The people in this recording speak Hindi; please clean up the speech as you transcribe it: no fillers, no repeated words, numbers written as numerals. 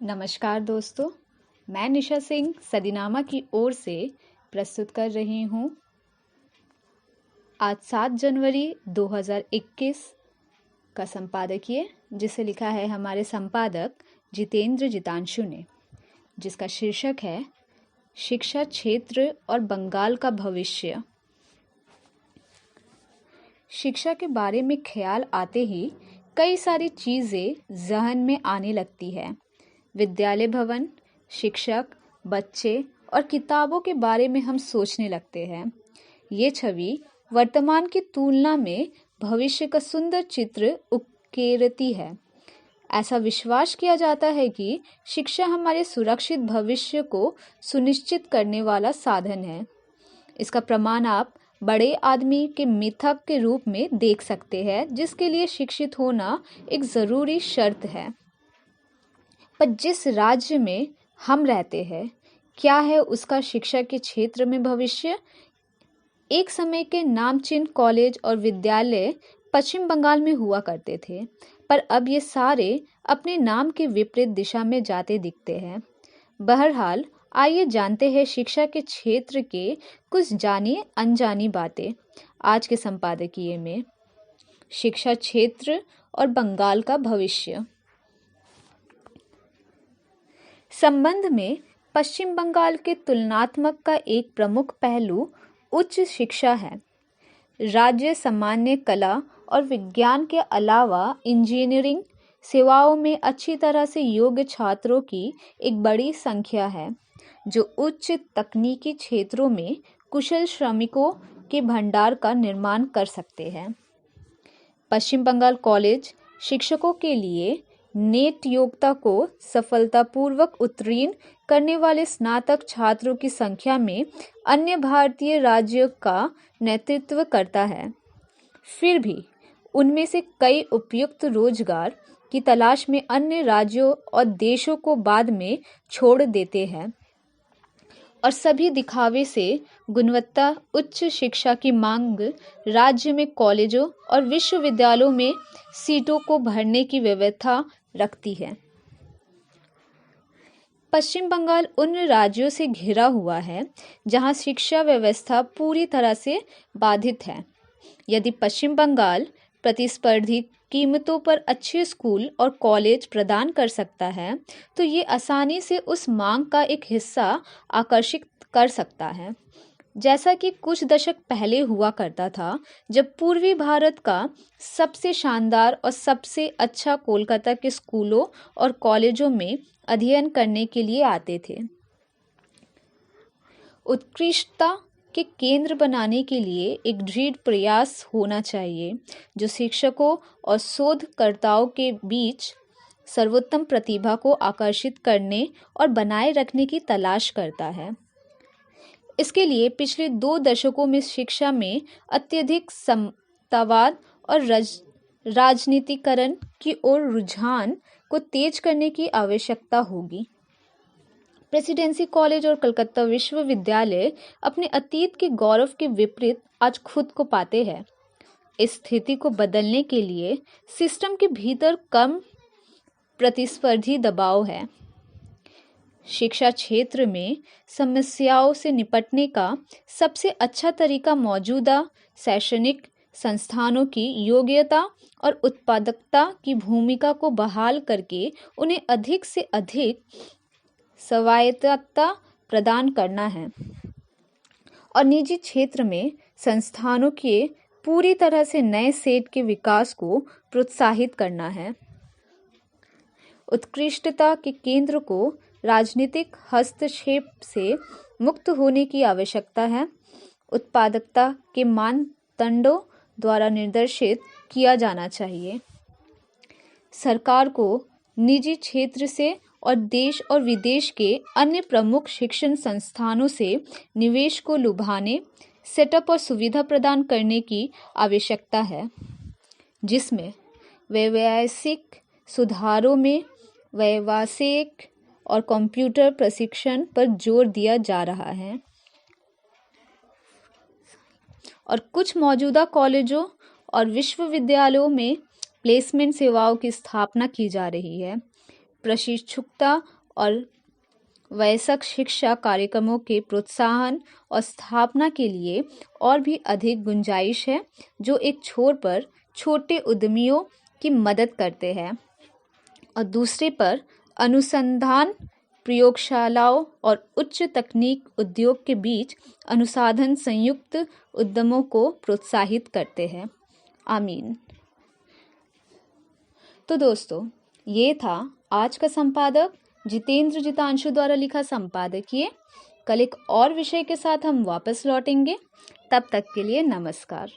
नमस्कार दोस्तों, मैं निशा सिंह सदीनामा की ओर से प्रस्तुत कर रही हूँ। आज 7 जनवरी 2021 का संपादकीय, जिसे लिखा है हमारे संपादक जितेंद्र जितांशु ने, जिसका शीर्षक है शिक्षा क्षेत्र और बंगाल का भविष्य। शिक्षा के बारे में ख्याल आते ही कई सारी चीज़ें जहन में आने लगती है। विद्यालय भवन, शिक्षक, बच्चे और किताबों के बारे में हम सोचने लगते हैं। ये छवि वर्तमान की तुलना में भविष्य का सुंदर चित्र उकेरती है। ऐसा विश्वास किया जाता है कि शिक्षा हमारे सुरक्षित भविष्य को सुनिश्चित करने वाला साधन है। इसका प्रमाण आप बड़े आदमी के मिथक के रूप में देख सकते हैं, जिसके लिए शिक्षित होना एक ज़रूरी शर्त है। पर जिस राज्य में हम रहते हैं, क्या है उसका शिक्षा के क्षेत्र में भविष्य? एक समय के नामचीन कॉलेज और विद्यालय पश्चिम बंगाल में हुआ करते थे, पर अब ये सारे अपने नाम के विपरीत दिशा में जाते दिखते हैं। बहरहाल, आइए जानते हैं शिक्षा के क्षेत्र के कुछ जानी अनजानी बातें आज के संपादकीय में। शिक्षा क्षेत्र और बंगाल का भविष्य। संबंध में पश्चिम बंगाल के तुलनात्मक का एक प्रमुख पहलू उच्च शिक्षा है। राज्य सामान्य कला और विज्ञान के अलावा इंजीनियरिंग सेवाओं में अच्छी तरह से योग्य छात्रों की एक बड़ी संख्या है, जो उच्च तकनीकी क्षेत्रों में कुशल श्रमिकों के भंडार का निर्माण कर सकते हैं। पश्चिम बंगाल कॉलेज शिक्षकों के लिए नेट योग्यता को सफलतापूर्वक उत्तीर्ण करने वाले स्नातक छात्रों की संख्या में अन्य भारतीय राज्यों का नेतृत्व करता है। फिर भी उनमें से कई उपयुक्त रोजगार की तलाश में अन्य राज्यों और देशों को बाद में छोड़ देते हैं, और सभी दिखावे से गुणवत्ता उच्च शिक्षा की मांग राज्य में कॉलेजों और विश्वविद्यालयों में सीटों को भरने की व्यवस्था रखती है। पश्चिम बंगाल उन राज्यों से घिरा हुआ है जहां शिक्षा व्यवस्था पूरी तरह से बाधित है। यदि पश्चिम बंगाल प्रतिस्पर्धी कीमतों पर अच्छे स्कूल और कॉलेज प्रदान कर सकता है, तो ये आसानी से उस मांग का एक हिस्सा आकर्षित कर सकता है, जैसा कि कुछ दशक पहले हुआ करता था, जब पूर्वी भारत का सबसे शानदार और सबसे अच्छा कोलकाता के स्कूलों और कॉलेजों में अध्ययन करने के लिए आते थे। उत्कृष्टता के केंद्र बनाने के लिए एक दृढ़ प्रयास होना चाहिए, जो शिक्षकों और शोधकर्ताओं के बीच सर्वोत्तम प्रतिभा को आकर्षित करने और बनाए रखने की तलाश करता है। इसके लिए पिछले 2 दशकों में शिक्षा में अत्यधिक समतावाद और राजनीतिकरण की ओर रुझान को तेज करने की आवश्यकता होगी। प्रेसिडेंसी कॉलेज और कलकत्ता विश्वविद्यालय अपने अतीत के गौरव के विपरीत आज खुद को पाते हैं। इस स्थिति को बदलने के लिए सिस्टम के भीतर कम प्रतिस्पर्धी दबाव है। शिक्षा क्षेत्र में समस्याओं से निपटने का सबसे अच्छा तरीका मौजूदा शैक्षणिक संस्थानों की योग्यता और उत्पादकता की भूमिका को बहाल करके उन्हें अधिक से अधिक स्वायत्तता प्रदान करना है, और निजी क्षेत्र में संस्थानों के पूरी तरह से नए सेट के विकास को प्रोत्साहित करना है। उत्कृष्टता के केंद्र को राजनीतिक हस्तक्षेप से मुक्त होने की आवश्यकता है। उत्पादकता के मानदंडों द्वारा निर्देशित किया जाना चाहिए। सरकार को निजी क्षेत्र से और देश और विदेश के अन्य प्रमुख शिक्षण संस्थानों से निवेश को लुभाने, सेटअप और सुविधा प्रदान करने की आवश्यकता है, जिसमें व्यावसायिक सुधारों में व्यावसायिक और कंप्यूटर प्रशिक्षण पर जोर दिया जा रहा है, और कुछ मौजूदा कॉलेजों और विश्वविद्यालयों में प्लेसमेंट सेवाओं की स्थापना की जा रही है। प्रशिक्षुता और वयस्क शिक्षा कार्यक्रमों के प्रोत्साहन और स्थापना के लिए और भी अधिक गुंजाइश है, जो एक छोर पर छोटे उद्यमियों की मदद करते हैं और दूसरे पर अनुसंधान प्रयोगशालाओं और उच्च तकनीक उद्योग के बीच अनुसंधान संयुक्त उद्यमों को प्रोत्साहित करते हैं। आमीन। तो दोस्तों, ये था आज का संपादक जितेंद्र जितांशु द्वारा लिखा संपादकीय। कल एक और विषय के साथ हम वापस लौटेंगे। तब तक के लिए नमस्कार।